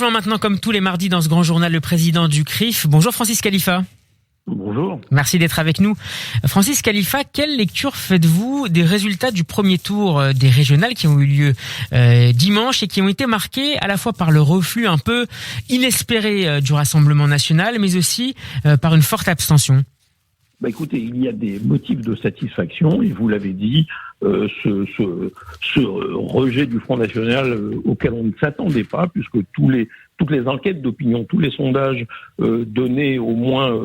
rejoint maintenant comme tous les mardis dans ce grand journal le président du CRIF. Bonjour Francis Khalifa. Bonjour. Merci d'être avec nous. Francis Khalifa, quelle lecture faites-vous des résultats du premier tour des régionales qui ont eu lieu dimanche et qui ont été marqués à la fois par le reflux un peu inespéré du Rassemblement national, mais aussi par une forte abstention? Écoutez, il y a des motifs de satisfaction, et vous l'avez dit, ce rejet du Front National auquel on ne s'attendait pas, puisque toutes les enquêtes d'opinion, tous les sondages donnaient au moins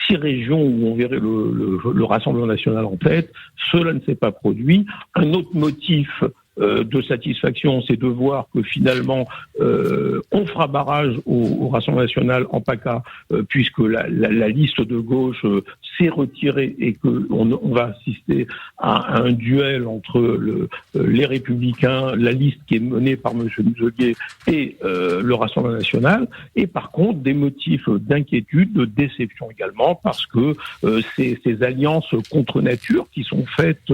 6 régions où on verrait le Rassemblement National en tête. Cela ne s'est pas produit. Un autre motif de satisfaction, c'est de voir que finalement on fera barrage au Rassemblement National en PACA, puisque la liste de gauche s'est retirée et qu'on va assister à un duel entre les Républicains, la liste qui est menée par M. Muselier et le Rassemblement National. Et par contre, des motifs d'inquiétude, de déception également, parce que ces alliances contre nature qui sont faites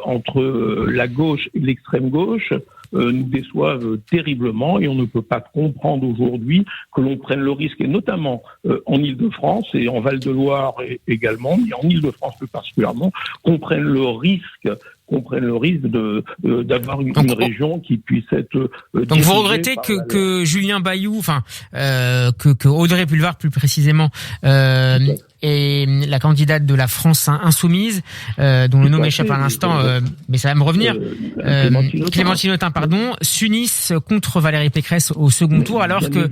entre la gauche et l'extrême gauche nous déçoivent terriblement, et on ne peut pas comprendre aujourd'hui que l'on prenne le risque, et notamment en Île-de-France et en Val-de-Loire également, mais en Île-de-France plus particulièrement, qu'on prenne le risque d'avoir une région qui puisse être donc vous regrettez que Julien Bayou, que Audrey Pulvar plus précisément, et la candidate de la France Insoumise, dont le nom m'échappe à l'instant, mais ça va me revenir, Clémentine Autain, s'unissent contre Valérie Pécresse au second tour, alors que...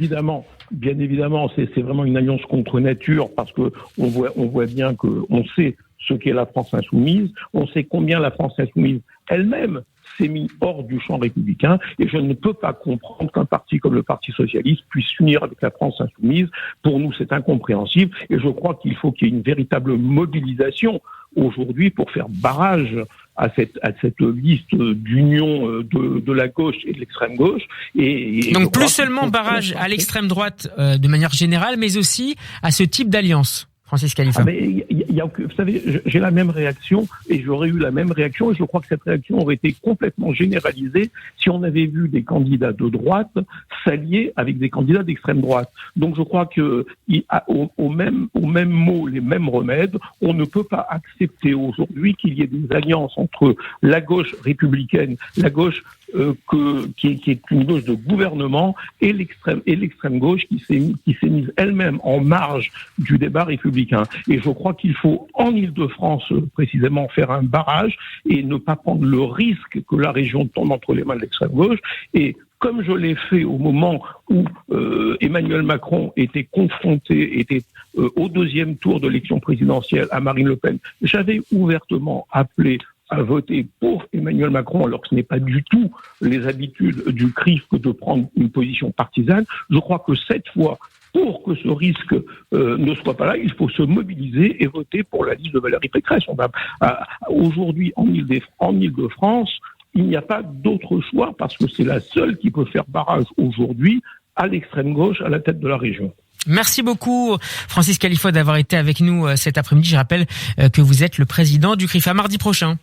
Bien évidemment, c'est vraiment une alliance contre nature, parce que on voit bien qu'on sait ce qu'est la France Insoumise, on sait combien la France Insoumise elle-même s'est mise hors du champ républicain, et je ne peux pas comprendre qu'un parti comme le Parti Socialiste puisse s'unir avec la France Insoumise. Pour nous, c'est incompréhensible, et je crois qu'il faut qu'il y ait une véritable mobilisation aujourd'hui pour faire barrage à cette liste d'union de la gauche et de l'extrême gauche. Et donc plus seulement barrage à l'extrême droite de manière générale, mais aussi à ce type d'alliance, Francis Khalifa. Vous savez, j'ai la même réaction, et j'aurais eu la même réaction, et je crois que cette réaction aurait été complètement généralisée si on avait vu des candidats de droite s'allier avec des candidats d'extrême droite. Donc je crois que au même mot, les mêmes remèdes, on ne peut pas accepter aujourd'hui qu'il y ait des alliances entre la gauche républicaine, la gauche qui est une gauche de gouvernement, et l'extrême gauche qui s'est mise elle-même en marge du débat républicain. Et je crois qu'il faut, en Île-de-France précisément, faire un barrage et ne pas prendre le risque que la région tombe entre les mains de l'extrême gauche. Et comme je l'ai fait au moment où Emmanuel Macron était confronté, au deuxième tour de l'élection présidentielle à Marine Le Pen, j'avais ouvertement appelé à voter pour Emmanuel Macron, alors que ce n'est pas du tout les habitudes du CRIF que de prendre une position partisane. Je crois que cette fois, pour que ce risque ne soit pas là, il faut se mobiliser et voter pour la liste de Valérie Pécresse. Aujourd'hui, en Île-de-France, il n'y a pas d'autre choix, parce que c'est la seule qui peut faire barrage aujourd'hui à l'extrême gauche à la tête de la région. Merci beaucoup Francis Khalifa d'avoir été avec nous cet après-midi. Je rappelle que vous êtes le président du CRIF. À mardi prochain.